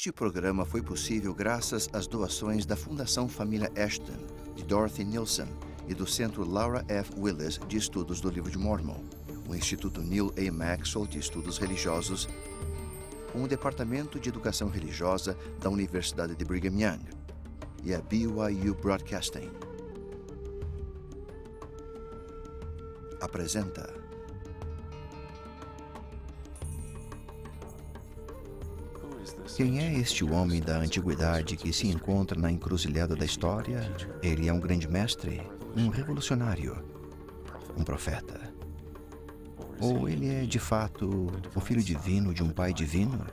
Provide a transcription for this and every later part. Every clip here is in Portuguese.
Este programa foi possível graças às doações da Fundação Família Ashton, de Dorothy Nielsen, e do Centro Laura F. Willis de Estudos do Livro de Mormon, o Instituto Neil A. Maxwell de Estudos Religiosos, o Departamento de Educação Religiosa da Universidade de Brigham Young e a BYU Broadcasting. Apresenta Quem é este homem da antiguidade que se encontra na encruzilhada da história? Ele é um grande mestre, um revolucionário, um profeta. Ou ele é, de fato, o filho divino de um pai divino?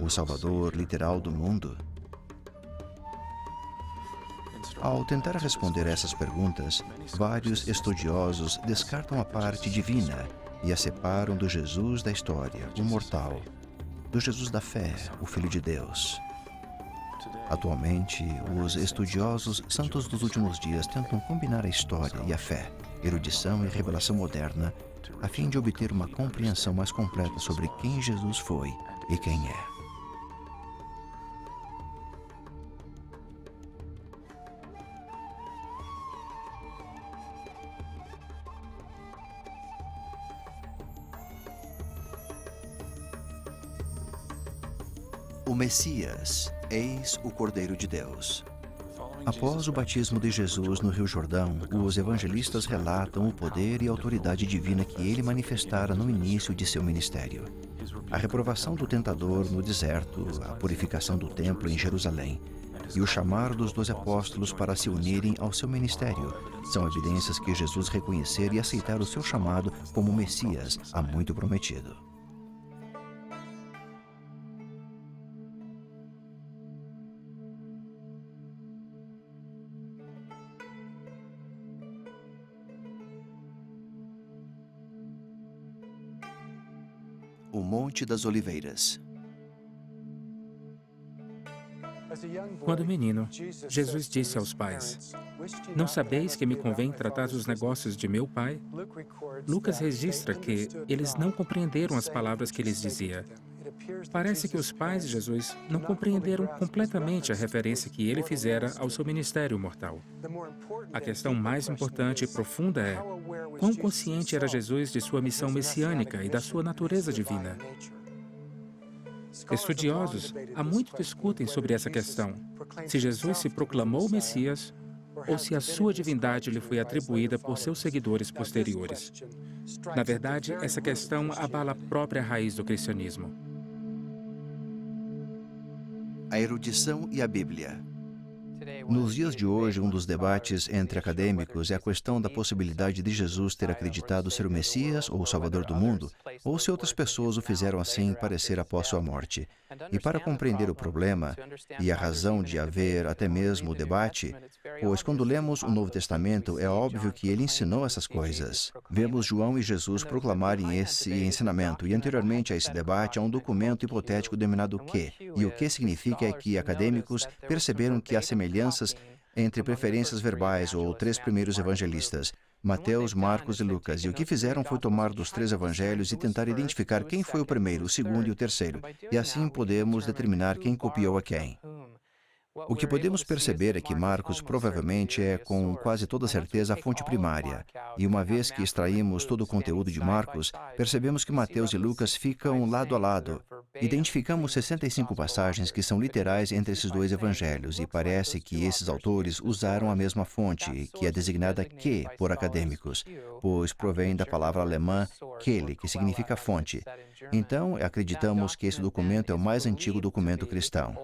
O salvador literal do mundo? Ao tentar responder essas perguntas, vários estudiosos descartam a parte divina e a separam do Jesus da história, o mortal, do Jesus da fé, o Filho de Deus. Atualmente, os estudiosos santos dos últimos dias tentam combinar a história e a fé, erudição e revelação moderna, a fim de obter uma compreensão mais completa sobre quem Jesus foi e quem é. O Messias, eis o Cordeiro de Deus. Após o batismo de Jesus no Rio Jordão, os evangelistas relatam o poder e autoridade divina que ele manifestara no início de seu ministério. A reprovação do tentador no deserto, a purificação do templo em Jerusalém e o chamado dos 12 apóstolos para se unirem ao seu ministério são evidências que Jesus reconhecera e aceitara o seu chamado como Messias há muito prometido. O Monte das Oliveiras. Quando menino, Jesus disse aos pais: "Não sabeis que me convém tratar os negócios de meu pai?" Lucas registra que eles não compreenderam as palavras que lhes dizia. Parece que os pais de Jesus não compreenderam completamente a referência que ele fizera ao seu ministério mortal. A questão mais importante e profunda é: quão consciente era Jesus de sua missão messiânica e da sua natureza divina? Estudiosos há muito discutem sobre essa questão: se Jesus se proclamou Messias ou se a sua divindade lhe foi atribuída por seus seguidores posteriores. Na verdade, essa questão abala a própria raiz do cristianismo. A erudição e a Bíblia. Nos dias de hoje, um dos debates entre acadêmicos é a questão da possibilidade de Jesus ter acreditado ser o Messias ou o Salvador do mundo, ou se outras pessoas o fizeram assim parecer após sua morte. E para compreender o problema e a razão de haver até mesmo o debate, pois quando lemos o Novo Testamento é óbvio que ele ensinou essas coisas. Vemos João e Jesus proclamarem esse ensinamento, e anteriormente a esse debate há um documento hipotético denominado "que", e o que significa é que acadêmicos perceberam que há semelhanças entre preferências verbais ou três primeiros evangelistas, Mateus, Marcos e Lucas, e o que fizeram foi tomar dos três evangelhos e tentar identificar quem foi o primeiro, o segundo e o terceiro, e assim podemos determinar quem copiou a quem. O que podemos perceber é que Marcos provavelmente é, com quase toda certeza, a fonte primária. E uma vez que extraímos todo o conteúdo de Marcos, percebemos que Mateus e Lucas ficam lado a lado. Identificamos 65 passagens que são literais entre esses dois evangelhos, e parece que esses autores usaram a mesma fonte, que é designada "que" por acadêmicos, pois provém da palavra alemã "Quelle", que significa fonte. Então, acreditamos que esse documento é o mais antigo documento cristão.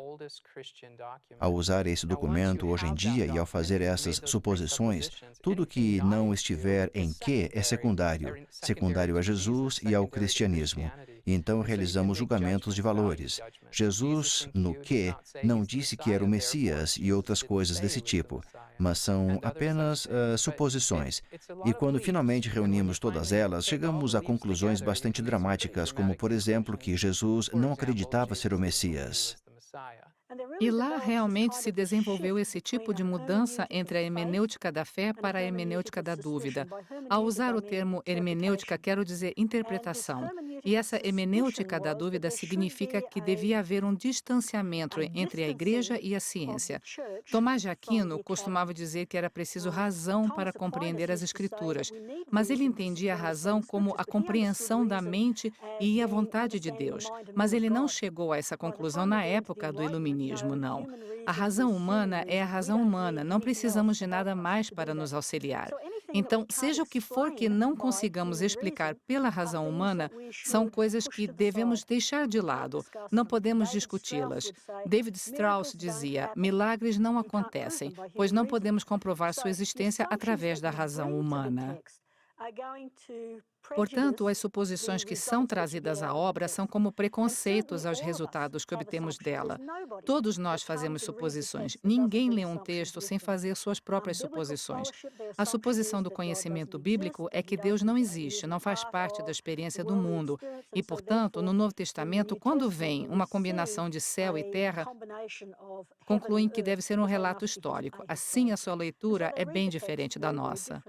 Ao usar esse documento hoje em dia e ao fazer essas suposições, tudo que não estiver em "que" é secundário a Jesus e ao cristianismo. Então realizamos julgamentos de valores. Jesus, no "que", não disse que era o Messias e outras coisas desse tipo, mas são apenas suposições. E quando finalmente reunimos todas elas, chegamos a conclusões bastante dramáticas, como, por exemplo, que Jesus não acreditava ser o Messias. E lá realmente se desenvolveu esse tipo de mudança entre a hermenêutica da fé para a hermenêutica da dúvida. Ao usar o termo hermenêutica, quero dizer interpretação. E essa hermenêutica da dúvida significa que devia haver um distanciamento entre a igreja e a ciência. Tomás de Aquino costumava dizer que era preciso razão para compreender as Escrituras, mas ele entendia a razão como a compreensão da mente e a vontade de Deus. Mas ele não chegou a essa conclusão na época do Iluminismo, não. A razão humana é a razão humana, não precisamos de nada mais para nos auxiliar. Então, seja o que for que não consigamos explicar pela razão humana, são coisas que devemos deixar de lado, não podemos discuti-las. David Strauss dizia: milagres não acontecem, pois não podemos comprovar sua existência através da razão humana. Portanto, as suposições que são trazidas à obra são como preconceitos aos resultados que obtemos dela. Todos nós fazemos suposições. Ninguém lê um texto sem fazer suas próprias suposições. A suposição do conhecimento bíblico é que Deus não existe, não faz parte da experiência do mundo. E, portanto, no Novo Testamento, quando vem uma combinação de céu e terra, concluem que deve ser um relato histórico. Assim, a sua leitura é bem diferente da nossa.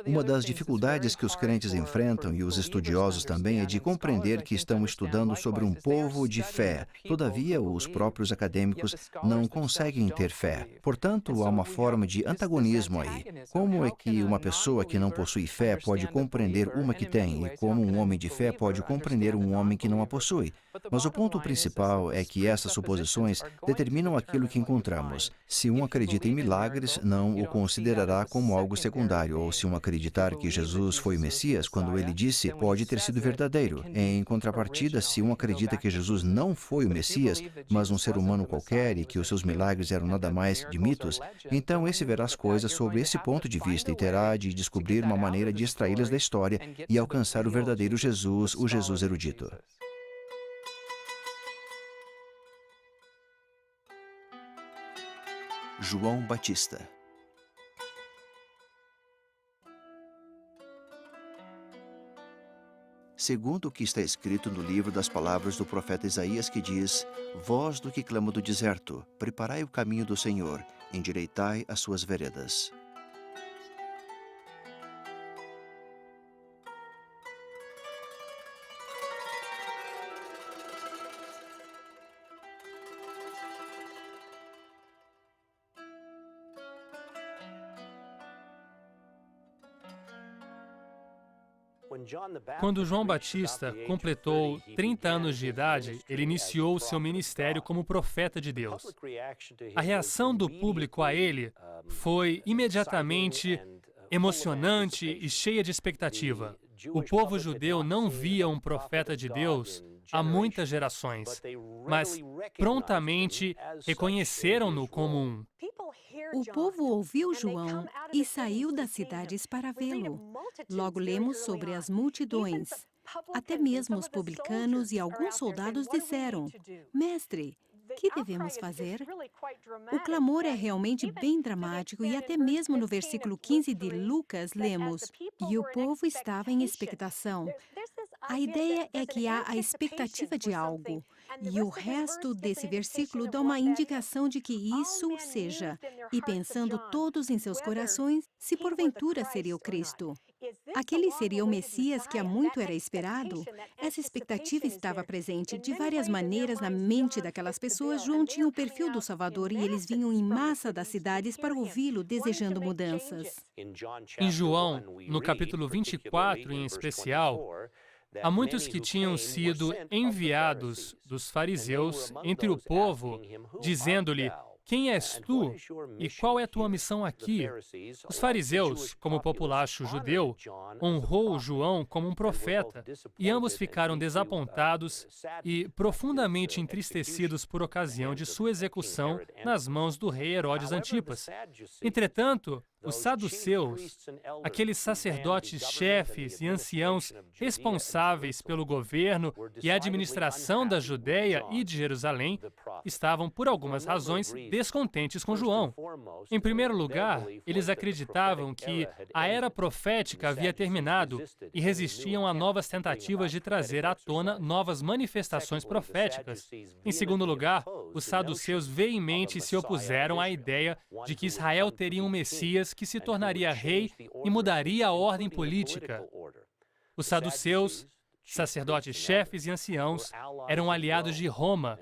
Uma das dificuldades que os crentes enfrentam, e os estudiosos também, é de compreender que estão estudando sobre um povo de fé. Todavia, os próprios acadêmicos não conseguem ter fé. Portanto, há uma forma de antagonismo aí. Como é que uma pessoa que não possui fé pode compreender uma que tem, e como um homem de fé pode compreender um homem que não a possui? Mas o ponto principal é que essas suposições determinam aquilo que encontramos. Se um acredita em milagres, não o considerará como algo secundário, ou se um acreditar que Jesus foi o Messias, quando ele disse, pode ter sido verdadeiro. Em contrapartida, se um acredita que Jesus não foi o Messias, mas um ser humano qualquer e que os seus milagres eram nada mais de mitos, então esse verá as coisas sobre esse ponto de vista e terá de descobrir uma maneira de extraí-las da história e alcançar o verdadeiro Jesus, o Jesus erudito. João Batista. Segundo o que está escrito no livro das palavras do profeta Isaías, que diz: voz do que clama do deserto, preparai o caminho do Senhor, endireitai as suas veredas. Quando João Batista completou 30 anos de idade, ele iniciou seu ministério como profeta de Deus. A reação do público a ele foi imediatamente emocionante e cheia de expectativa. O povo judeu não via um profeta de Deus há muitas gerações, mas prontamente reconheceram-no como um. O povo ouviu João e saiu das cidades para vê-lo. Logo lemos sobre as multidões. Até mesmo os publicanos e alguns soldados disseram: Mestre, que devemos fazer? O clamor é realmente bem dramático e até mesmo no versículo 15 de Lucas lemos: e o povo estava em expectação. A ideia é que há a expectativa de algo. E o resto desse versículo dá uma indicação de que isso seja, e pensando todos em seus corações, se porventura seria o Cristo. Aquele seria o Messias que há muito era esperado? Essa expectativa estava presente de várias maneiras na mente daquelas pessoas. João tinha o perfil do Salvador e eles vinham em massa das cidades para ouvi-lo, desejando mudanças. Em João, no capítulo 24 em especial, há muitos que tinham sido enviados dos fariseus entre o povo, dizendo-lhe: quem és tu e qual é a tua missão aqui? Os fariseus, como populacho judeu, honrou João como um profeta, e ambos ficaram desapontados e profundamente entristecidos por ocasião de sua execução nas mãos do rei Herodes Antipas. Entretanto, os saduceus, aqueles sacerdotes chefes e anciãos responsáveis pelo governo e administração da Judéia e de Jerusalém, estavam, por algumas razões, descontentes com João. Em primeiro lugar, eles acreditavam que a era profética havia terminado e resistiam a novas tentativas de trazer à tona novas manifestações proféticas. Em segundo lugar, os saduceus veemente se opuseram à ideia de que Israel teria um Messias que se tornaria rei e mudaria a ordem política. Os saduceus sacerdotes chefes e anciãos eram aliados de Roma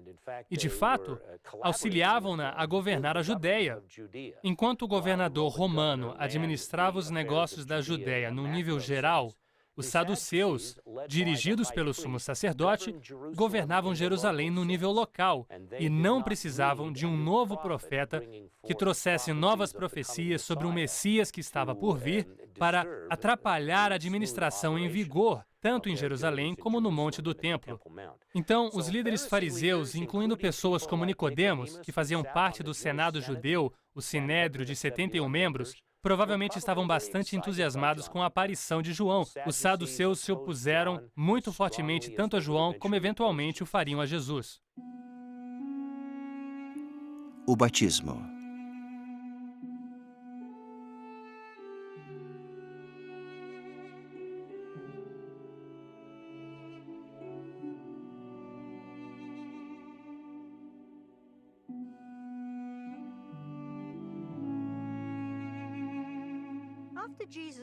e, de fato, auxiliavam-na a governar a Judéia. Enquanto o governador romano administrava os negócios da Judéia num nível geral, os saduceus, dirigidos pelo sumo sacerdote, governavam Jerusalém no nível local e não precisavam de um novo profeta que trouxesse novas profecias sobre um Messias que estava por vir para atrapalhar a administração em vigor, tanto em Jerusalém como no Monte do Templo. Então, os líderes fariseus, incluindo pessoas como Nicodemos, que faziam parte do Senado judeu, o Sinédrio de 71 membros, provavelmente estavam bastante entusiasmados com a aparição de João. Os saduceus se opuseram muito fortemente tanto a João como eventualmente o fariam a Jesus. O batismo.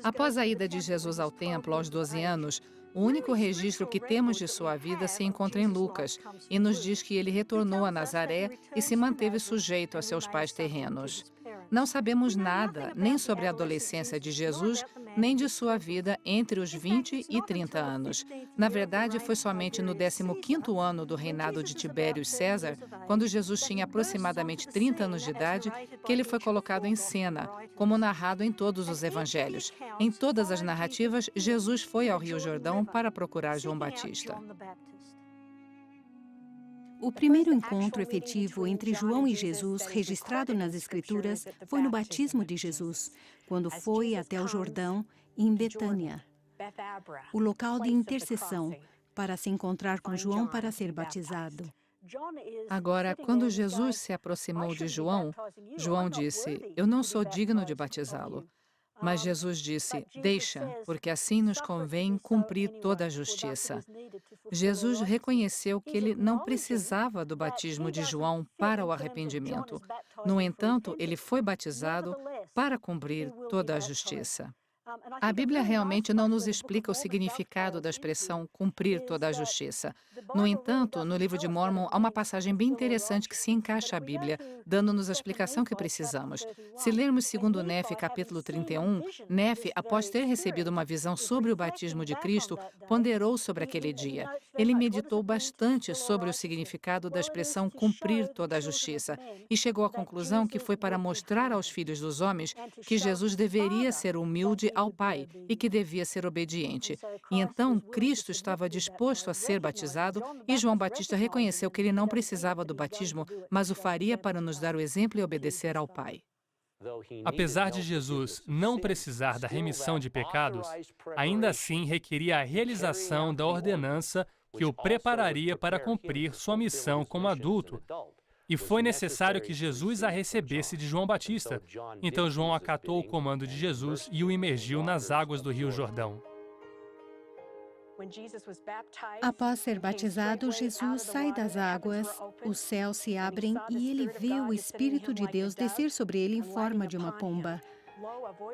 Após a ida de Jesus ao templo aos 12 anos, o único registro que temos de sua vida se encontra em Lucas e nos diz que ele retornou a Nazaré e se manteve sujeito a seus pais terrenos. Não sabemos nada nem sobre a adolescência de Jesus, nem de sua vida entre os 20 e 30 anos. Na verdade, foi somente no 15º ano do reinado de Tibério César, quando Jesus tinha aproximadamente 30 anos de idade, que ele foi colocado em cena, como narrado em todos os evangelhos. Em todas as narrativas, Jesus foi ao Rio Jordão para procurar João Batista. O primeiro encontro efetivo entre João e Jesus, registrado nas Escrituras, foi no batismo de Jesus, quando foi até o Jordão, em Betânia, o local de intercessão, para se encontrar com João para ser batizado. Agora, quando Jesus se aproximou de João, João disse: "Eu não sou digno de batizá-lo." Mas Jesus disse: "Deixa, porque assim nos convém cumprir toda a justiça." Jesus reconheceu que ele não precisava do batismo de João para o arrependimento. No entanto, ele foi batizado para cumprir toda a justiça. A Bíblia realmente não nos explica o significado da expressão cumprir toda a justiça. No entanto, no livro de Mórmon há uma passagem bem interessante que se encaixa à Bíblia, dando-nos a explicação que precisamos. Se lermos segundo Nefe, capítulo 31, Nefe, após ter recebido uma visão sobre o batismo de Cristo, ponderou sobre aquele dia. Ele meditou bastante sobre o significado da expressão cumprir toda a justiça e chegou à conclusão que foi para mostrar aos filhos dos homens que Jesus deveria ser humilde ao Pai e que devia ser obediente. E então Cristo estava disposto a ser batizado e João Batista reconheceu que ele não precisava do batismo, mas o faria para nos dar o exemplo e obedecer ao Pai. Apesar de Jesus não precisar da remissão de pecados, ainda assim requeria a realização da ordenança que o prepararia para cumprir sua missão como adulto. E foi necessário que Jesus a recebesse de João Batista. Então João acatou o comando de Jesus e o imergiu nas águas do Rio Jordão. Após ser batizado, Jesus sai das águas, os céus se abrem e ele vê o Espírito de Deus descer sobre ele em forma de uma pomba.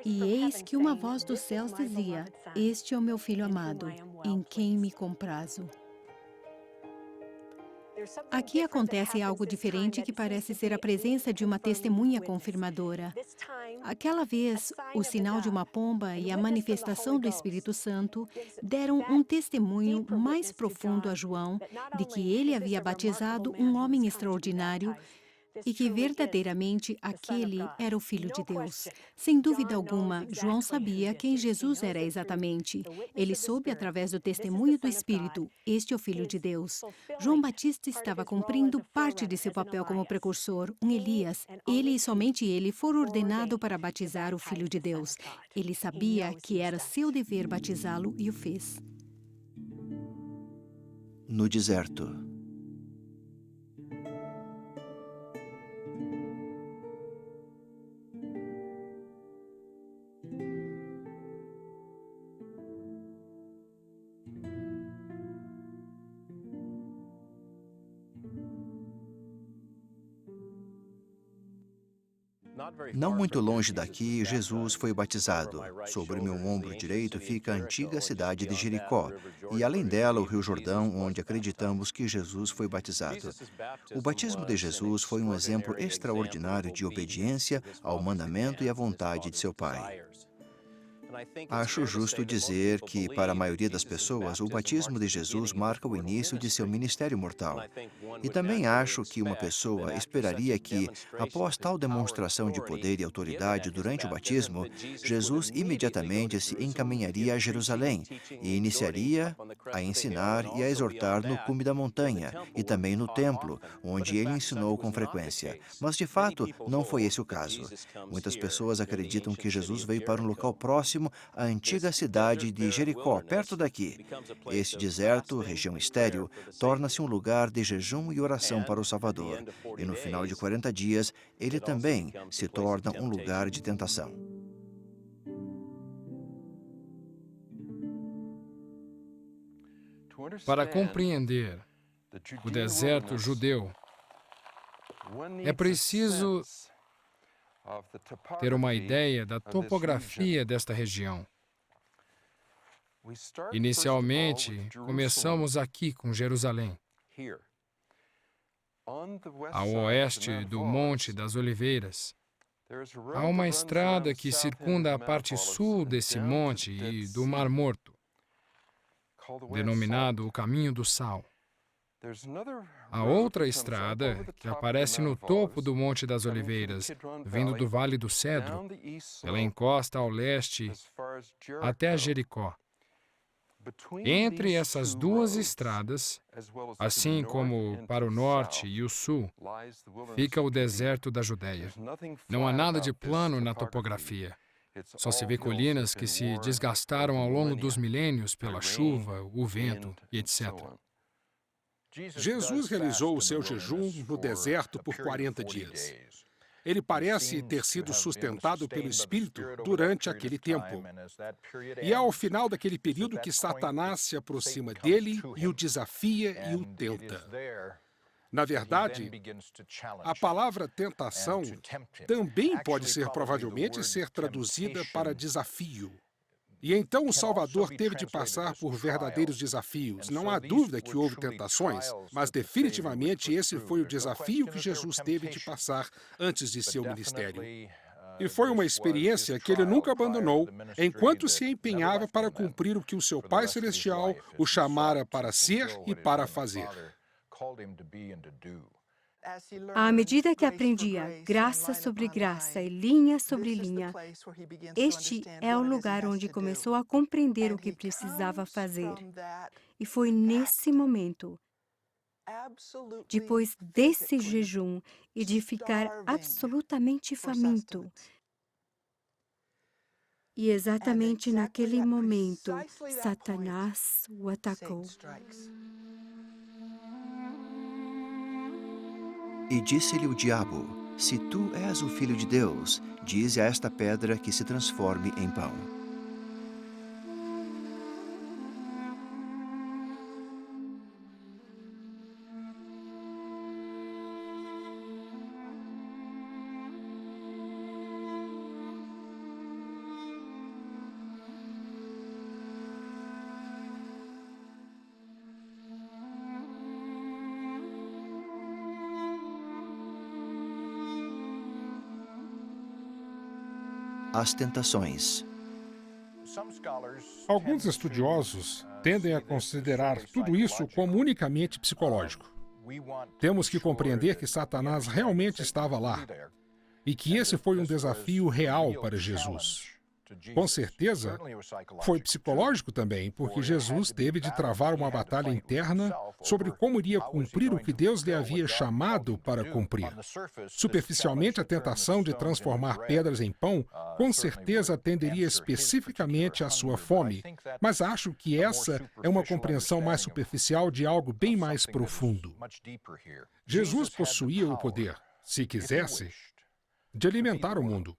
E eis que uma voz dos céus dizia: "Este é o meu Filho amado, em quem me comprazo." Aqui acontece algo diferente que parece ser a presença de uma testemunha confirmadora. Aquela vez, o sinal de uma pomba e a manifestação do Espírito Santo deram um testemunho mais profundo a João de que ele havia batizado um homem extraordinário e que verdadeiramente aquele era o Filho de Deus. Sem dúvida alguma, João sabia quem Jesus era exatamente. Ele soube através do testemunho do Espírito: "Este é o Filho de Deus." João Batista estava cumprindo parte de seu papel como precursor, um Elias. Ele e somente ele foram ordenados para batizar o Filho de Deus. Ele sabia que era seu dever batizá-lo e o fez. No deserto. Não muito longe daqui, Jesus foi batizado. Sobre meu ombro direito fica a antiga cidade de Jericó, e além dela, o Rio Jordão, onde acreditamos que Jesus foi batizado. O batismo de Jesus foi um exemplo extraordinário de obediência ao mandamento e à vontade de seu Pai. Acho justo dizer que, para a maioria das pessoas, o batismo de Jesus marca o início de seu ministério mortal. E também acho que uma pessoa esperaria que, após tal demonstração de poder e autoridade durante o batismo, Jesus imediatamente se encaminharia a Jerusalém e iniciaria a ensinar e a exortar no cume da montanha e também no templo, onde ele ensinou com frequência. Mas, de fato, não foi esse o caso. Muitas pessoas acreditam que Jesus veio para um local próximo à antiga cidade de Jericó, perto daqui. Esse deserto, região estéril, torna-se um lugar de jejum e oração para o Salvador. E no final de 40 dias, ele também se torna um lugar de tentação. Para compreender o deserto judeu, é preciso ter uma ideia da topografia desta região. Inicialmente, começamos aqui com Jerusalém. Ao oeste do Monte das Oliveiras, há uma estrada que circunda a parte sul desse monte e do Mar Morto, denominado o Caminho do Sal. A outra estrada, que aparece no topo do Monte das Oliveiras, vindo do Vale do Cedro, ela encosta ao leste até Jericó. Entre essas duas estradas, assim como para o norte e o sul, fica o deserto da Judéia. Não há nada de plano na topografia. Só se vê colinas que se desgastaram ao longo dos milênios pela chuva, o vento e etc. Jesus realizou o seu jejum no deserto por 40 dias. Ele parece ter sido sustentado pelo Espírito durante aquele tempo. E é ao final daquele período que Satanás se aproxima dele e o desafia e o tenta. Na verdade, a palavra tentação também pode provavelmente ser traduzida para desafio. E então o Salvador teve de passar por verdadeiros desafios. Não há dúvida que houve tentações, mas definitivamente esse foi o desafio que Jesus teve de passar antes de seu ministério. E foi uma experiência que ele nunca abandonou, enquanto se empenhava para cumprir o que o seu Pai Celestial o chamara para ser e para fazer. À medida que aprendia graça sobre graça e linha sobre linha, este é o lugar onde começou a compreender o que precisava fazer. E foi nesse momento, depois desse jejum e de ficar absolutamente faminto, e exatamente naquele momento, Satanás o atacou. E disse-lhe o diabo: se tu és o Filho de Deus, dize a esta pedra que se transforme em pão. As tentações. Alguns estudiosos tendem a considerar tudo isso como unicamente psicológico. Temos que compreender que Satanás realmente estava lá e que esse foi um desafio real para Jesus. Com certeza, foi psicológico também, porque Jesus teve de travar uma batalha interna sobre como iria cumprir o que Deus lhe havia chamado para cumprir. Superficialmente, a tentação de transformar pedras em pão, com certeza atenderia especificamente à sua fome, mas acho que essa é uma compreensão mais superficial de algo bem mais profundo. Jesus possuía o poder, se quisesse, de alimentar o mundo.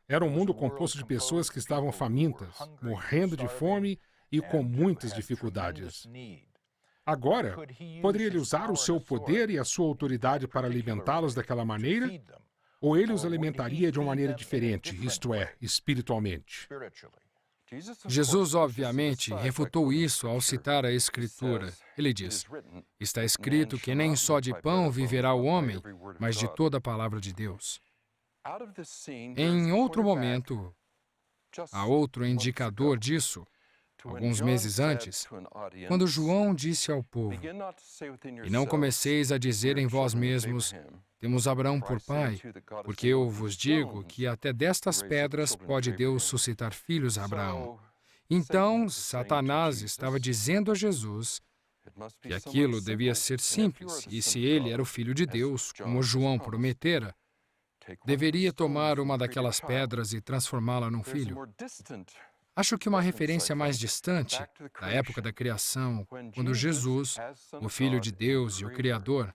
Era um mundo composto de pessoas que estavam famintas, morrendo de fome e com muitas dificuldades. Agora, poderia ele usar o seu poder e a sua autoridade para alimentá-los daquela maneira? ou ele os alimentaria de uma maneira diferente, isto é, espiritualmente. Jesus, obviamente, refutou isso ao citar a Escritura. Ele diz: está escrito que nem só de pão viverá o homem, mas de toda a palavra de Deus. Em outro momento, há outro indicador disso. Alguns meses antes, quando João disse ao povo: e não comeceis a dizer em vós mesmos, temos Abraão por pai, porque eu vos digo que até destas pedras pode Deus suscitar filhos a Abraão. Então, Satanás estava dizendo a Jesus que aquilo devia ser simples, e se ele era o Filho de Deus, como João prometera, deveria tomar uma daquelas pedras e transformá-la num filho. Acho que uma referência mais distante, da época da criação, quando Jesus, o Filho de Deus e o Criador,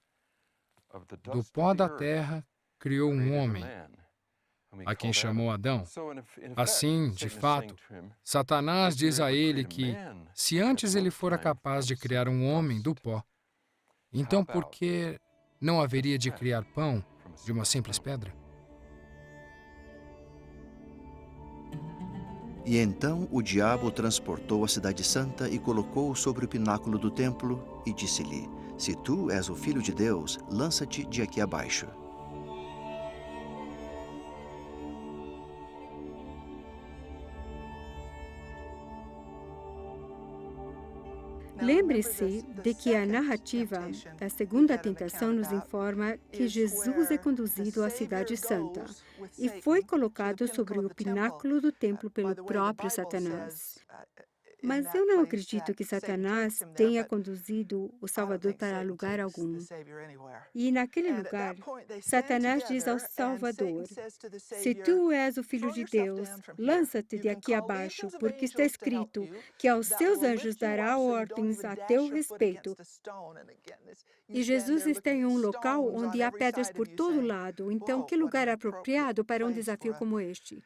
do pó da terra, criou um homem, a quem chamou Adão. Assim, de fato, Satanás diz a ele que, se antes ele fora capaz de criar um homem do pó, então por que não haveria de criar pão de uma simples pedra? E então o diabo transportou a cidade santa e colocou-o sobre o pináculo do templo e disse-lhe: se tu és o Filho de Deus, lança-te de aqui abaixo. Lembre-se de que a narrativa da segunda tentação nos informa que Jesus é conduzido à Cidade Santa e foi colocado sobre o pináculo do templo pelo próprio Satanás. Mas eu não acredito que Satanás tenha conduzido o Salvador para lugar algum. E naquele lugar, Satanás diz ao Salvador: se tu és o Filho de Deus, lança-te de aqui abaixo, porque está escrito que aos seus anjos dará ordens a teu respeito. E Jesus está em um local onde há pedras por todo lado, então que lugar apropriado para um desafio como este?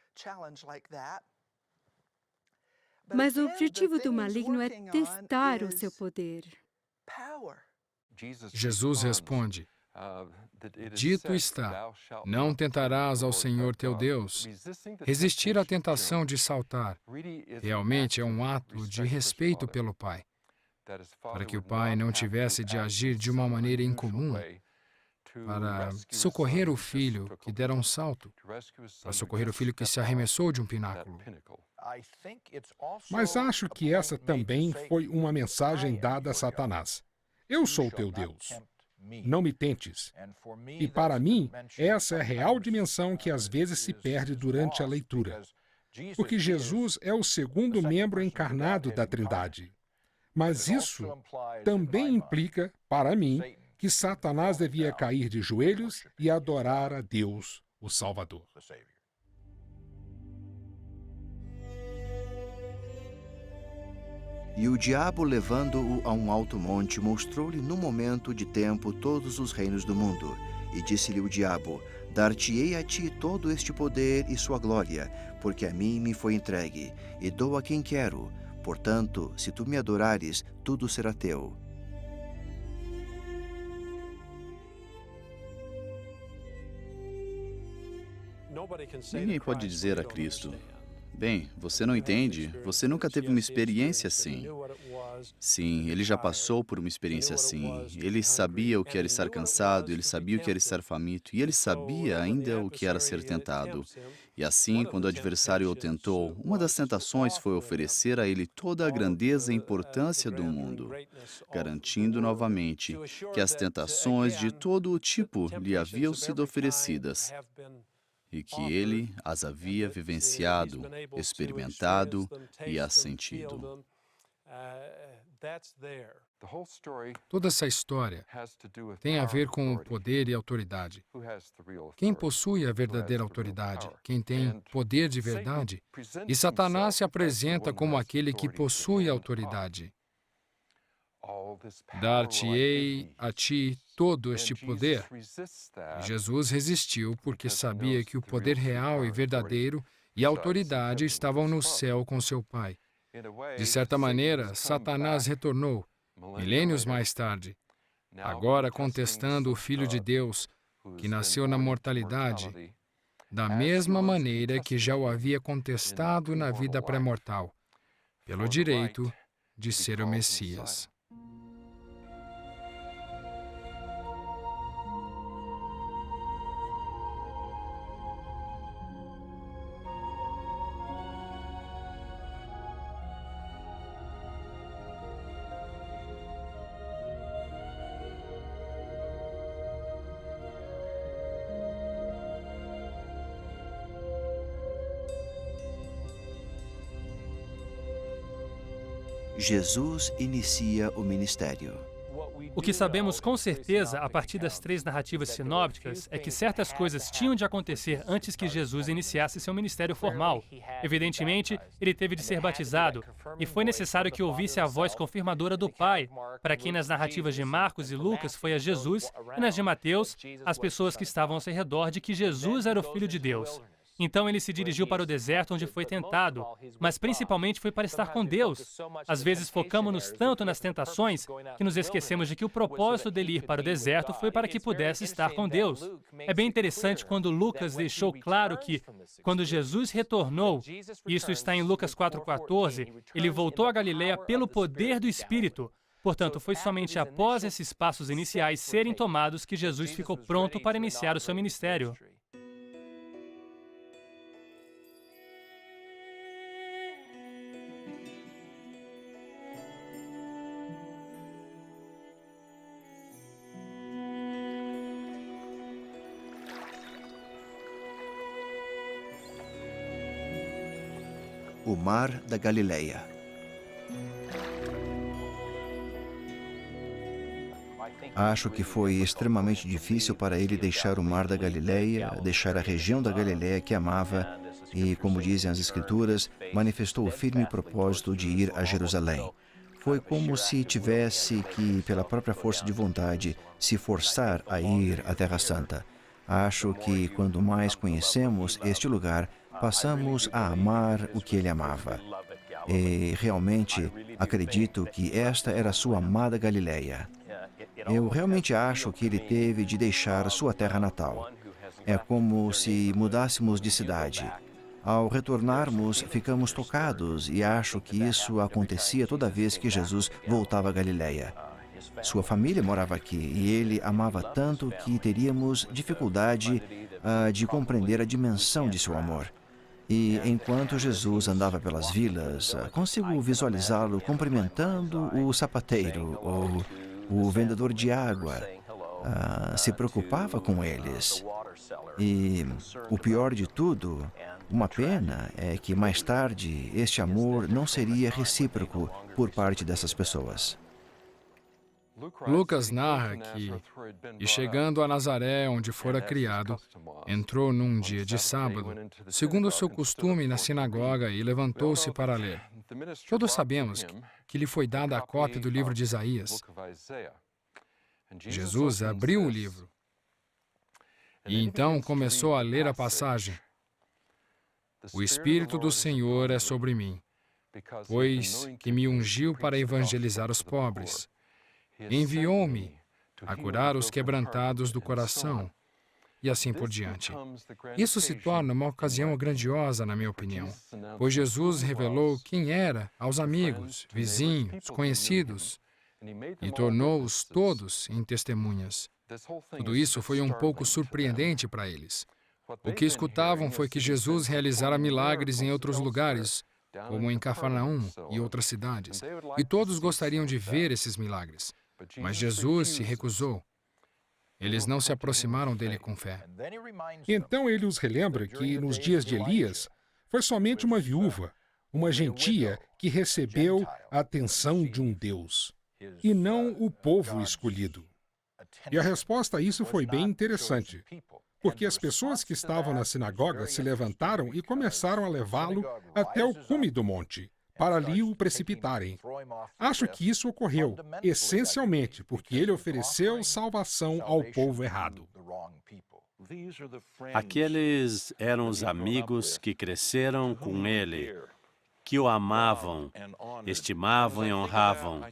Mas o objetivo do maligno é testar o seu poder. Jesus responde: dito está, não tentarás ao Senhor teu Deus. Resistir à tentação de saltar realmente é um ato de respeito pelo Pai, para que o Pai não tivesse de agir de uma maneira incomum, para socorrer o filho que dera um salto, para socorrer o filho que se arremessou de um pináculo. Mas acho que essa também foi uma mensagem dada a Satanás. Eu sou teu Deus. Não me tentes. E para mim, essa é a real dimensão que às vezes se perde durante a leitura. Porque Jesus é o segundo membro encarnado da Trindade. Mas isso também implica, para mim, que Satanás devia cair de joelhos e adorar a Deus, o Salvador. E o diabo, levando-o a um alto monte, mostrou-lhe num momento de tempo todos os reinos do mundo. E disse-lhe o diabo: dar-te-ei a ti todo este poder e sua glória, porque a mim me foi entregue, e dou a quem quero. Portanto, se tu me adorares, tudo será teu. Ninguém pode dizer a Cristo: bem, você não entende, você nunca teve uma experiência assim. Sim, ele já passou por uma experiência assim. Ele sabia o que era estar cansado, ele sabia o que era estar faminto, e ele sabia ainda o que era ser tentado. E assim, quando o adversário o tentou, uma das tentações foi oferecer a ele toda a grandeza e importância do mundo, garantindo novamente que as tentações de todo o tipo lhe haviam sido oferecidas, e que ele as havia vivenciado, experimentado e assentido. Toda essa história tem a ver com o poder e autoridade. Quem possui a verdadeira autoridade? Quem tem poder de verdade? E Satanás se apresenta como aquele que possui a autoridade. Dar-te-ei a ti todo este poder. E Jesus resistiu porque sabia que o poder real e verdadeiro e a autoridade estavam no céu com seu Pai. De certa maneira, Satanás retornou, milênios mais tarde, agora contestando o Filho de Deus, que nasceu na mortalidade, da mesma maneira que já o havia contestado na vida pré-mortal, pelo direito de ser o Messias. Jesus inicia o ministério. O que sabemos com certeza, a partir das 3 narrativas sinópticas, é que certas coisas tinham de acontecer antes que Jesus iniciasse seu ministério formal. Evidentemente, ele teve de ser batizado, e foi necessário que ouvisse a voz confirmadora do Pai, para quem nas narrativas de Marcos e Lucas foi a Jesus, e nas de Mateus, as pessoas que estavam ao seu redor de que Jesus era o Filho de Deus. Então ele se dirigiu para o deserto onde foi tentado, mas principalmente foi para estar com Deus. Às vezes focamos-nos tanto nas tentações que nos esquecemos de que o propósito dele ir para o deserto foi para que pudesse estar com Deus. É bem interessante quando Lucas deixou claro que, quando Jesus retornou, e isso está em Lucas 4,14, ele voltou a Galileia pelo poder do Espírito. Portanto, foi somente após esses passos iniciais serem tomados que Jesus ficou pronto para iniciar o seu ministério. O Mar da Galileia. Acho que foi extremamente difícil para ele deixar o Mar da Galileia, deixar a região da Galileia que amava e, como dizem as Escrituras, manifestou o firme propósito de ir a Jerusalém. Foi como se tivesse que, pela própria força de vontade, se forçar a ir à Terra Santa. Acho que, quando mais conhecemos este lugar, passamos a amar o que ele amava. E realmente acredito que esta era a sua amada Galileia. Eu realmente acho que ele teve de deixar sua terra natal. É como se mudássemos de cidade. Ao retornarmos, ficamos tocados e acho que isso acontecia toda vez que Jesus voltava a Galileia. Sua família morava aqui e ele amava tanto que teríamos dificuldade de compreender a dimensão de seu amor. E enquanto Jesus andava pelas vilas, consigo visualizá-lo cumprimentando o sapateiro ou o vendedor de água. Se preocupava com eles. E o pior de tudo, uma pena, é que mais tarde este amor não seria recíproco por parte dessas pessoas. Lucas narra que, e chegando a Nazaré, onde fora criado, entrou num dia de sábado, segundo o seu costume, na sinagoga, e levantou-se para ler. Todos sabemos que lhe foi dada a cópia do livro de Isaías. Jesus abriu o livro e então começou a ler a passagem. O Espírito do Senhor é sobre mim, pois que me ungiu para evangelizar os pobres. Enviou-me a curar os quebrantados do coração, e assim por diante. Isso se torna uma ocasião grandiosa, na minha opinião, pois Jesus revelou quem era aos amigos, vizinhos, conhecidos, e tornou-os todos em testemunhas. Tudo isso foi um pouco surpreendente para eles. O que escutavam foi que Jesus realizara milagres em outros lugares, como em Cafarnaum e outras cidades, e todos gostariam de ver esses milagres. Mas Jesus se recusou. Eles não se aproximaram dele com fé. Então ele os relembra que, nos dias de Elias, foi somente uma viúva, uma gentia, que recebeu a atenção de um Deus, e não o povo escolhido. E a resposta a isso foi bem interessante, porque as pessoas que estavam na sinagoga se levantaram e começaram a levá-lo até o cume do monte, para ali o precipitarem. Acho que isso ocorreu, essencialmente, porque ele ofereceu salvação ao povo errado. Aqueles eram os amigos que cresceram com ele. que o amavam, estimavam e honravam.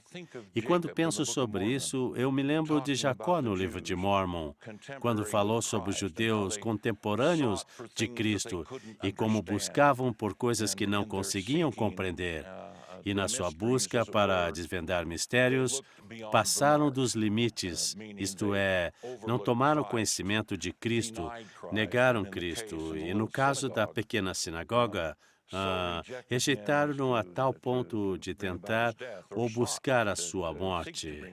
E quando penso sobre isso, eu me lembro de Jacó no livro de Mórmon, quando falou sobre os judeus contemporâneos de Cristo e como buscavam por coisas que não conseguiam compreender. E na sua busca para desvendar mistérios, passaram dos limites, isto é, não tomaram conhecimento de Cristo, negaram Cristo. E no caso da pequena sinagoga, rejeitaram-no a tal ponto de tentar ou buscar a sua morte.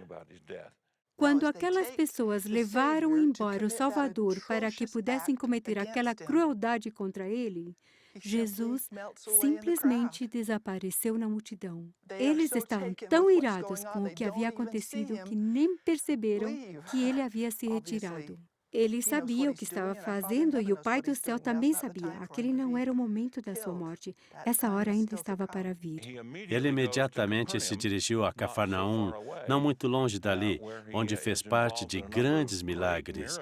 Quando aquelas pessoas levaram embora o Salvador para que pudessem cometer aquela crueldade contra ele, Jesus simplesmente desapareceu na multidão. Eles estavam tão irados com o que havia acontecido que nem perceberam que ele havia se retirado. Ele sabia o que estava fazendo e o Pai do céu também sabia. Aquele não era o momento da sua morte. Essa hora ainda estava para vir. Ele imediatamente se dirigiu a Cafarnaum, não muito longe dali, onde fez parte de grandes milagres,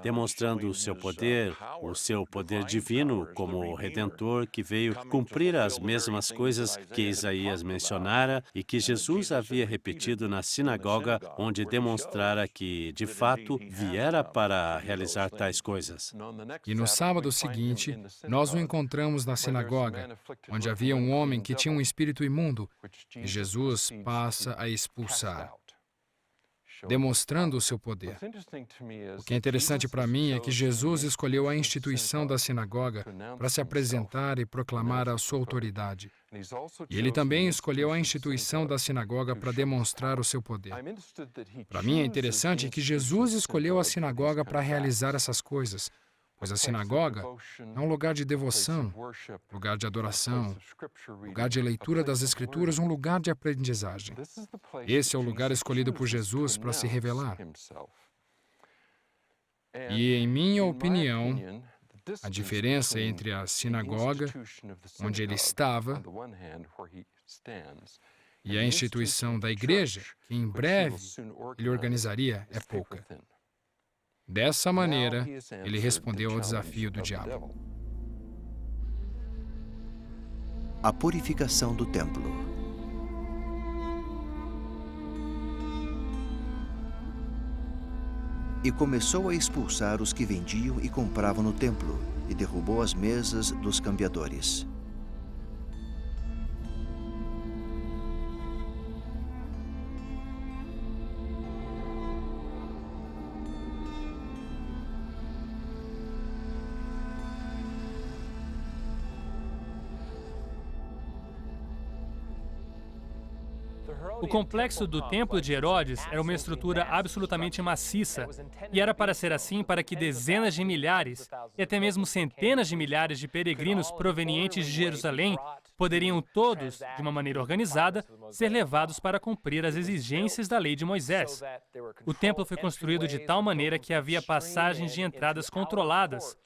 demonstrando o seu poder divino como Redentor que veio cumprir as mesmas coisas que Isaías mencionara e que Jesus havia repetido na sinagoga, onde demonstrara que, de fato, viera para realizar tais coisas. E no sábado seguinte, nós o encontramos na sinagoga, onde havia um homem que tinha um espírito imundo, e Jesus passa a expulsar, demonstrando o seu poder. O que é interessante para mim é que Jesus escolheu a instituição da sinagoga para se apresentar e proclamar a sua autoridade. E ele também escolheu a instituição da sinagoga para demonstrar o seu poder. Para mim é interessante que Jesus escolheu a sinagoga para realizar essas coisas, pois a sinagoga é um lugar de devoção, lugar de adoração, lugar de leitura das Escrituras, um lugar de aprendizagem. Esse é o lugar escolhido por Jesus para se revelar. E, em minha opinião, a diferença entre a sinagoga, onde ele estava, e a instituição da igreja, que em breve ele organizaria, é pouca. Dessa maneira, ele respondeu ao desafio do diabo. A purificação do templo. E começou a expulsar os que vendiam e compravam no templo, e derrubou as mesas dos cambiadores. O complexo do Templo de Herodes era uma estrutura absolutamente maciça, e era para ser assim para que dezenas de milhares, e até mesmo centenas de milhares de peregrinos provenientes de Jerusalém poderiam todos, de uma maneira organizada, ser levados para cumprir as exigências da lei de Moisés. O templo foi construído de tal maneira que havia passagens de entradas controladas.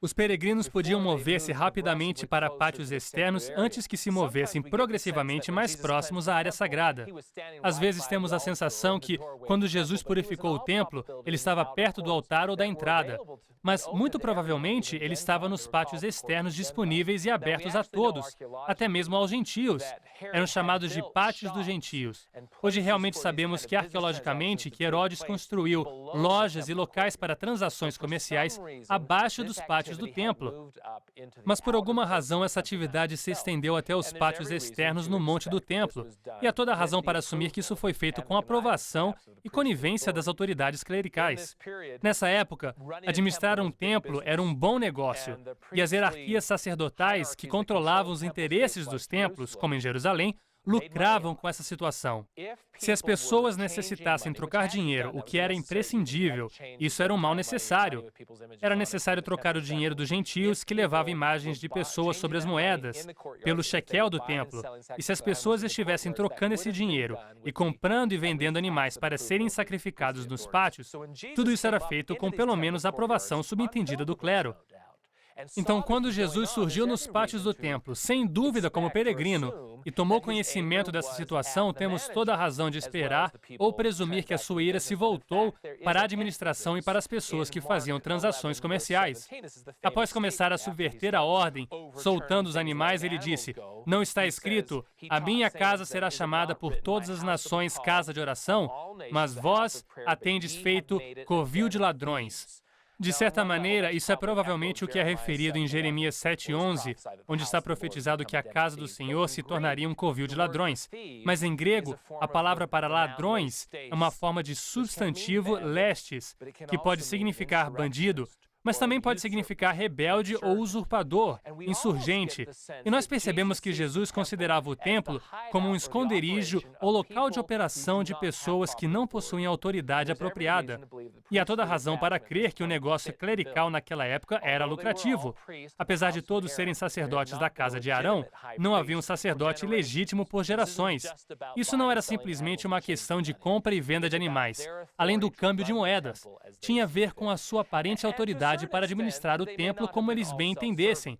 Os peregrinos podiam mover-se rapidamente para pátios externos antes que se movessem progressivamente mais próximos à área sagrada. Às vezes temos a sensação que, quando Jesus purificou o templo, ele estava perto do altar ou da entrada. Mas, muito provavelmente, ele estava nos pátios externos disponíveis e abertos a todos, até mesmo aos gentios. Eram chamados de pátios dos gentios. Hoje realmente sabemos que, arqueologicamente, que Herodes construiu lojas e locais para transações comerciais abaixo dos pátios do templo. Mas por alguma razão essa atividade se estendeu até os pátios externos no monte do templo, e há toda a razão para assumir que isso foi feito com aprovação e conivência das autoridades clericais. Nessa época, administrar um templo era um bom negócio, e as hierarquias sacerdotais que controlavam os interesses dos templos, como em Jerusalém, lucravam com essa situação. Se as pessoas necessitassem trocar dinheiro, o que era imprescindível, isso era um mal necessário. Era necessário trocar o dinheiro dos gentios, que levavam imagens de pessoas sobre as moedas, pelo shekel do templo. E se as pessoas estivessem trocando esse dinheiro e comprando e vendendo animais para serem sacrificados nos pátios, tudo isso era feito com pelo menos a aprovação subentendida do clero. Então, quando Jesus surgiu nos pátios do templo, sem dúvida como peregrino, e tomou conhecimento dessa situação, temos toda a razão de esperar ou presumir que a sua ira se voltou para a administração e para as pessoas que faziam transações comerciais. Após começar a subverter a ordem, soltando os animais, ele disse: "Não está escrito, a minha casa será chamada por todas as nações casa de oração, mas vós a tendes feito covil de ladrões." De certa maneira, isso é provavelmente o que é referido em Jeremias 7:11, onde está profetizado que a casa do Senhor se tornaria um covil de ladrões. Mas em grego, a palavra para ladrões é uma forma de substantivo lestes, que pode significar bandido, mas também pode significar rebelde ou usurpador, insurgente. E nós percebemos que Jesus considerava o templo como um esconderijo ou local de operação de pessoas que não possuem autoridade apropriada. E há toda razão para crer que o negócio clerical naquela época era lucrativo. Apesar de todos serem sacerdotes da casa de Arão, não havia um sacerdote legítimo por gerações. Isso não era simplesmente uma questão de compra e venda de animais, além do câmbio de moedas. Tinha a ver com a sua aparente autoridade para administrar o templo como eles bem entendessem.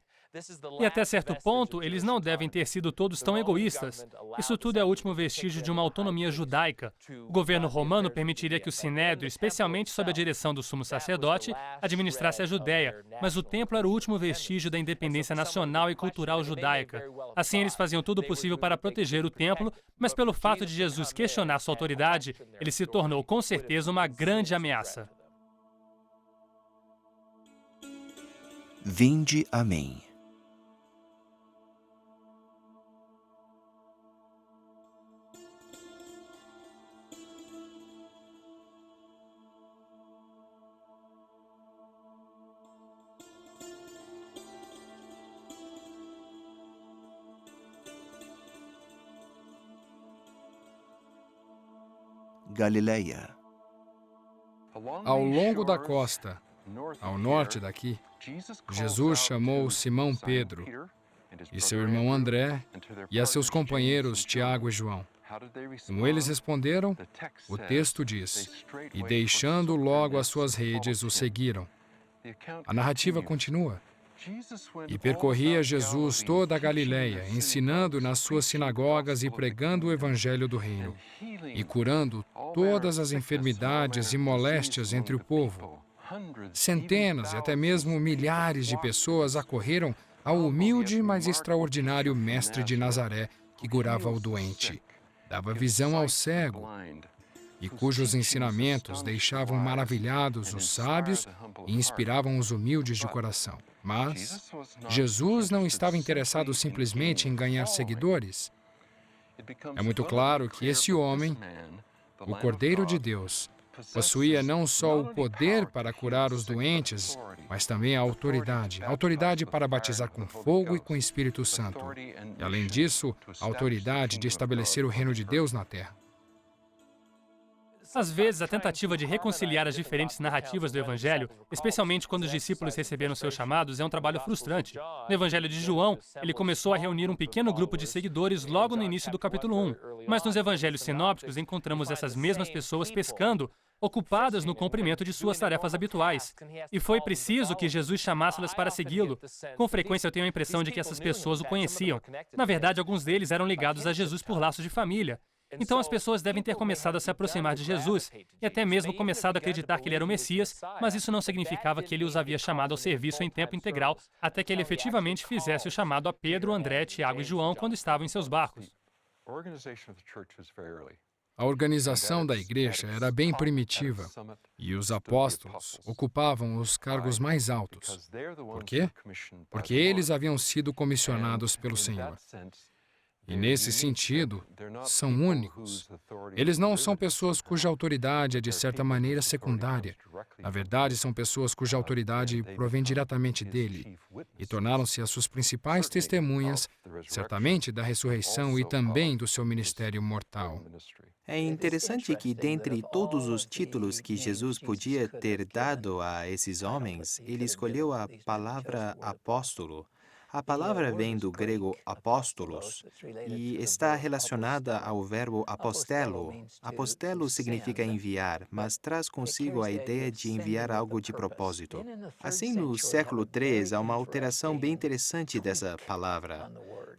E até certo ponto, eles não devem ter sido todos tão egoístas. Isso tudo é o último vestígio de uma autonomia judaica. O governo romano permitiria que o Sinédrio, especialmente sob a direção do sumo sacerdote, administrasse a Judéia, mas o templo era o último vestígio da independência nacional e cultural judaica. Assim, eles faziam tudo o possível para proteger o templo, mas pelo fato de Jesus questionar sua autoridade, ele se tornou com certeza uma grande ameaça. Vinde a mim. Galileia. Ao longo da costa, ao norte daqui, Jesus chamou Simão Pedro e seu irmão André e a seus companheiros Tiago e João. Como eles responderam, o texto diz: "E deixando logo as suas redes, o seguiram." A narrativa continua. "E percorria Jesus toda a Galileia, ensinando nas suas sinagogas e pregando o evangelho do reino, e curando todas as enfermidades e moléstias entre o povo. Centenas e até mesmo milhares de pessoas acorreram ao humilde, mas extraordinário mestre de Nazaré, que curava o doente, dava visão ao cego, e cujos ensinamentos deixavam maravilhados os sábios e inspiravam os humildes de coração." Mas Jesus não estava interessado simplesmente em ganhar seguidores. É muito claro que esse homem, o Cordeiro de Deus, possuía não só o poder para curar os doentes, mas também a autoridade para batizar com fogo e com Espírito Santo. E, além disso, a autoridade de estabelecer o reino de Deus na terra. Às vezes, a tentativa de reconciliar as diferentes narrativas do Evangelho, especialmente quando os discípulos receberam seus chamados, é um trabalho frustrante. No Evangelho de João, ele começou a reunir um pequeno grupo de seguidores logo no início do capítulo 1. Mas nos Evangelhos sinópticos, encontramos essas mesmas pessoas pescando, ocupadas no cumprimento de suas tarefas habituais. E foi preciso que Jesus chamasse-las para segui-lo. Com frequência, eu tenho a impressão de que essas pessoas o conheciam. Na verdade, alguns deles eram ligados a Jesus por laços de família. Então as pessoas devem ter começado a se aproximar de Jesus e até mesmo começado a acreditar que ele era o Messias, mas isso não significava que ele os havia chamado ao serviço em tempo integral até que ele efetivamente fizesse o chamado a Pedro, André, Tiago e João quando estavam em seus barcos. A organização da igreja era bem primitiva e os apóstolos ocupavam os cargos mais altos. Por quê? Porque eles haviam sido comissionados pelo Senhor. E, nesse sentido, são únicos. Eles não são pessoas cuja autoridade é, de certa maneira, secundária. Na verdade, são pessoas cuja autoridade provém diretamente dele e tornaram-se as suas principais testemunhas, certamente da ressurreição e também do seu ministério mortal. É interessante que, dentre todos os títulos que Jesus podia ter dado a esses homens, ele escolheu a palavra apóstolo. A palavra vem do grego apóstolos e está relacionada ao verbo apostelo. Apostelo significa enviar, mas traz consigo a ideia de enviar algo de propósito. Assim, no século III, há uma alteração bem interessante dessa palavra.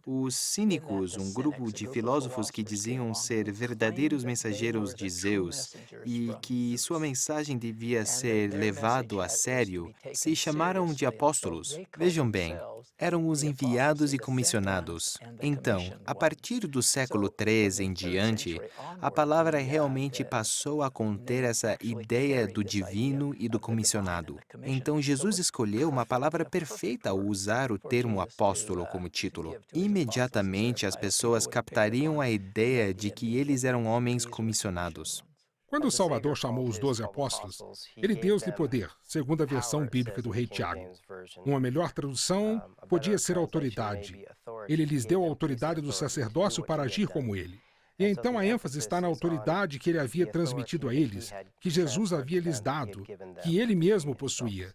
Os cínicos, um grupo de filósofos que diziam ser verdadeiros mensageiros de Zeus e que sua mensagem devia ser levada a sério, se chamaram de apóstolos. Vejam bem, eram os enviados e comissionados. Então, a partir do século III em diante, a palavra realmente passou a conter essa ideia do divino e do comissionado. Então, Jesus escolheu uma palavra perfeita ao usar o termo apóstolo como título. Imediatamente, as pessoas captariam a ideia de que eles eram homens comissionados. Quando o Salvador chamou os 12 apóstolos, ele deu-lhe poder, segundo a versão bíblica do rei Tiago. Uma melhor tradução podia ser autoridade. Ele lhes deu a autoridade do sacerdócio para agir como ele. E então a ênfase está na autoridade que ele havia transmitido a eles, que Jesus havia lhes dado, que ele mesmo possuía.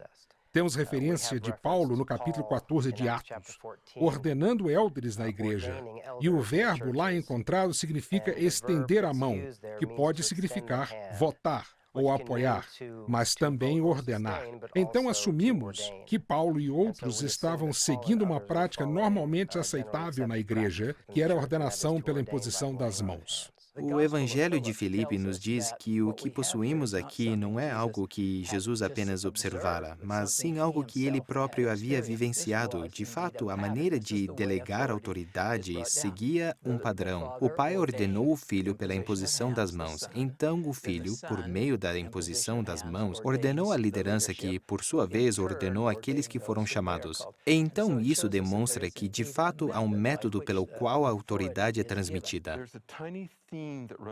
Temos referência de Paulo no capítulo 14 de Atos, ordenando élderes na igreja. E o verbo lá encontrado significa estender a mão, que pode significar votar ou apoiar, mas também ordenar. Então assumimos que Paulo e outros estavam seguindo uma prática normalmente aceitável na igreja, que era a ordenação pela imposição das mãos. O Evangelho de Filipe nos diz que o que possuímos aqui não é algo que Jesus apenas observara, mas sim algo que ele próprio havia vivenciado. De fato, a maneira de delegar autoridade seguia um padrão. O Pai ordenou o Filho pela imposição das mãos. Então, o Filho, por meio da imposição das mãos, ordenou a liderança que, por sua vez, ordenou aqueles que foram chamados. E então, isso demonstra que, de fato, há um método pelo qual a autoridade é transmitida.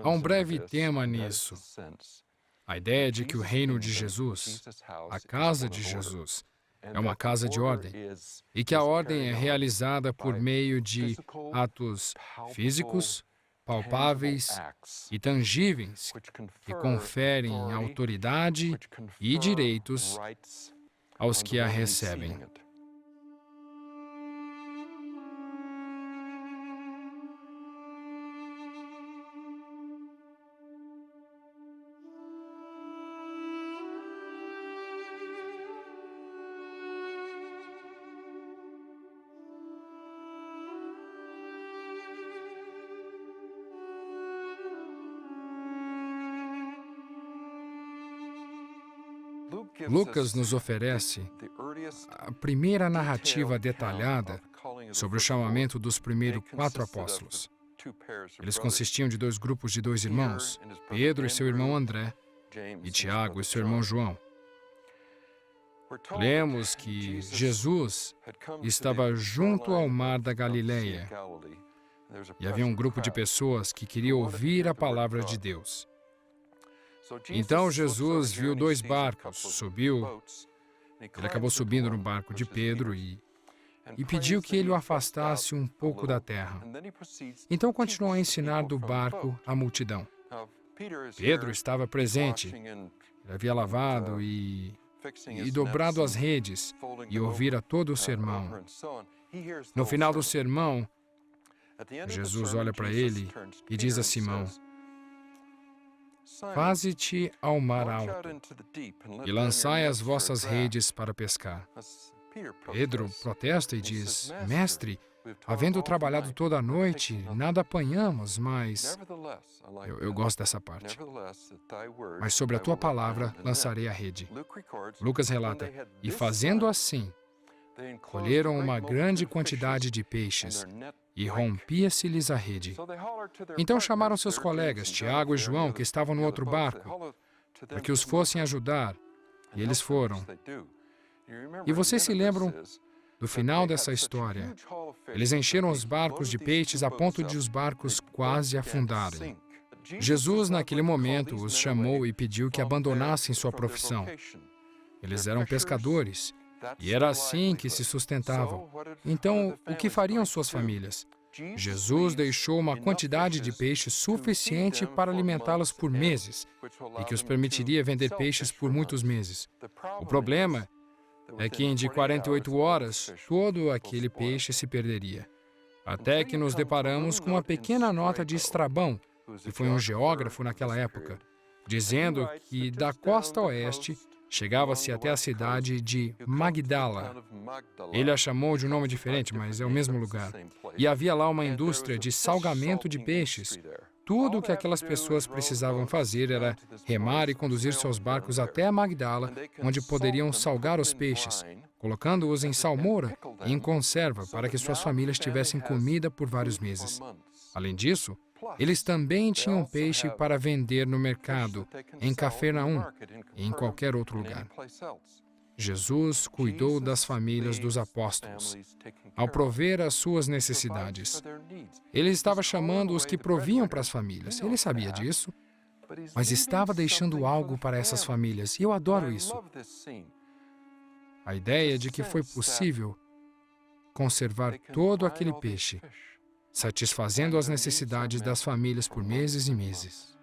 Há um breve tema nisso. A ideia de que o reino de Jesus, a casa de Jesus, é uma casa de ordem e que a ordem é realizada por meio de atos físicos, palpáveis e tangíveis que conferem autoridade e direitos aos que a recebem. Lucas nos oferece a primeira narrativa detalhada sobre o chamamento dos primeiros 4 apóstolos. Eles consistiam de 2 grupos de 2 irmãos, Pedro e seu irmão André, e Tiago e seu irmão João. Lemos que Jesus estava junto ao mar da Galileia e havia um grupo de pessoas que queriam ouvir a palavra de Deus. Então Jesus viu 2 barcos, subiu, ele acabou subindo no barco de Pedro e pediu que ele o afastasse um pouco da terra. Então continuou a ensinar do barco à multidão. Pedro estava presente, ele havia lavado e dobrado as redes e ouvira todo o sermão. No final do sermão, Jesus olha para ele e diz a Simão: faze-te ao mar alto e lançai as vossas redes para pescar. Pedro protesta e diz: Mestre, havendo trabalhado toda a noite, nada apanhamos, mas... Eu gosto dessa parte. Mas sobre a tua palavra lançarei a rede. Lucas relata: e fazendo assim, colheram uma grande quantidade de peixes, e rompia-se-lhes a rede. Então chamaram seus colegas, Tiago e João, que estavam no outro barco, para que os fossem ajudar, e eles foram. E vocês se lembram do final dessa história? Eles encheram os barcos de peixes a ponto de os barcos quase afundarem. Jesus, naquele momento, os chamou e pediu que abandonassem sua profissão. Eles eram pescadores, e era assim que se sustentavam. Então, o que fariam suas famílias? Jesus deixou uma quantidade de peixes suficiente para alimentá-los por meses e que os permitiria vender peixes por muitos meses. O problema é que de 48 horas, todo aquele peixe se perderia. Até que nos deparamos com uma pequena nota de Estrabão, que foi um geógrafo naquela época, dizendo que da costa oeste chegava-se até a cidade de Magdala. Ele a chamou de um nome diferente, mas é o mesmo lugar. E havia lá uma indústria de salgamento de peixes. Tudo o que aquelas pessoas precisavam fazer era remar e conduzir seus barcos até Magdala, onde poderiam salgar os peixes, colocando-os em salmoura e em conserva para que suas famílias tivessem comida por vários meses. Além disso, eles também tinham peixe para vender no mercado, em Cafarnaum e em qualquer outro lugar. Jesus cuidou das famílias dos apóstolos, ao prover as suas necessidades. Ele estava chamando os que proviam para as famílias. Ele sabia disso, mas estava deixando algo para essas famílias, e eu adoro isso. A ideia de que foi possível conservar todo aquele peixe, satisfazendo as necessidades das famílias por meses e meses.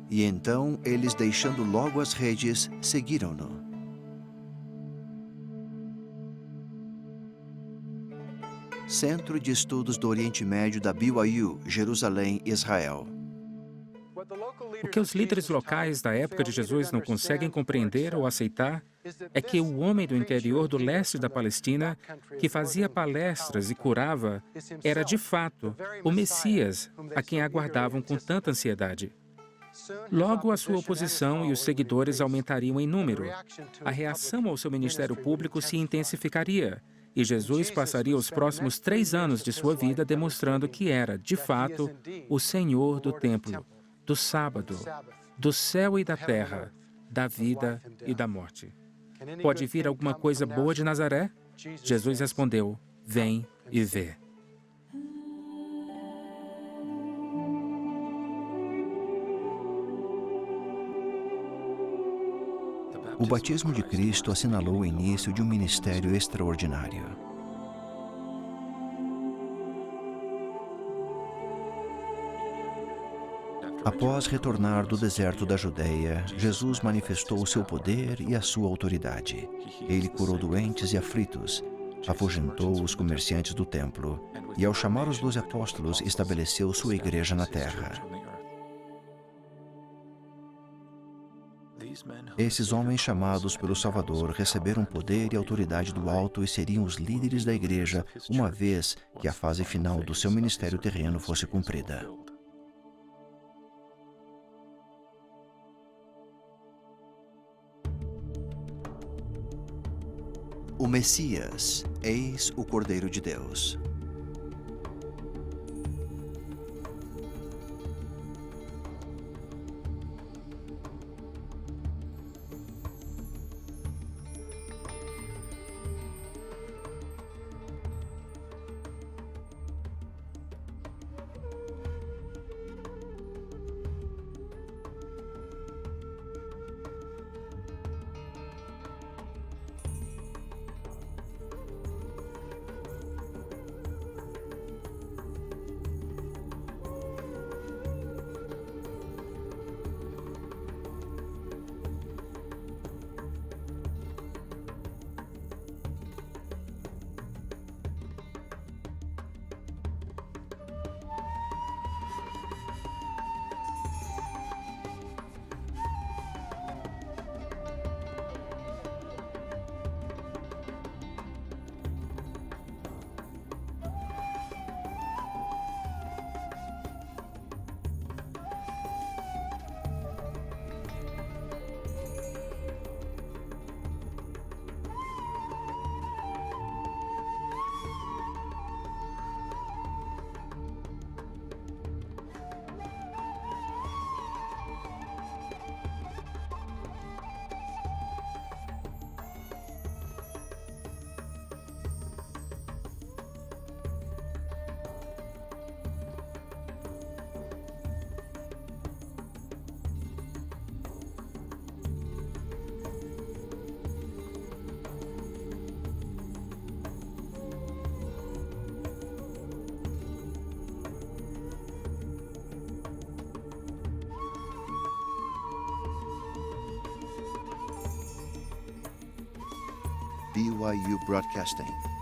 E então, eles, deixando logo as redes, seguiram-no. Centro de Estudos do Oriente Médio da BYU, Jerusalém, Israel. O que os líderes locais da época de Jesus não conseguem compreender ou aceitar é que o homem do interior do leste da Palestina, que fazia palestras e curava, era de fato o Messias a quem aguardavam com tanta ansiedade. Logo, a sua oposição e os seguidores aumentariam em número. A reação ao seu ministério público se intensificaria, e Jesus passaria os próximos 3 anos de sua vida demonstrando que era, de fato, o Senhor do templo, do sábado, do céu e da terra, da vida e da morte. Pode vir alguma coisa boa de Nazaré? Jesus respondeu: vem e vê. O batismo de Cristo assinalou o início de um ministério extraordinário. Após retornar do deserto da Judéia, Jesus manifestou o seu poder e a sua autoridade. Ele curou doentes e aflitos, afugentou os comerciantes do templo e, ao chamar os 12 apóstolos, estabeleceu sua igreja na terra. Esses homens chamados pelo Salvador receberam poder e autoridade do alto e seriam os líderes da igreja uma vez que a fase final do seu ministério terreno fosse cumprida. O Messias, eis o Cordeiro de Deus. BYU Broadcasting.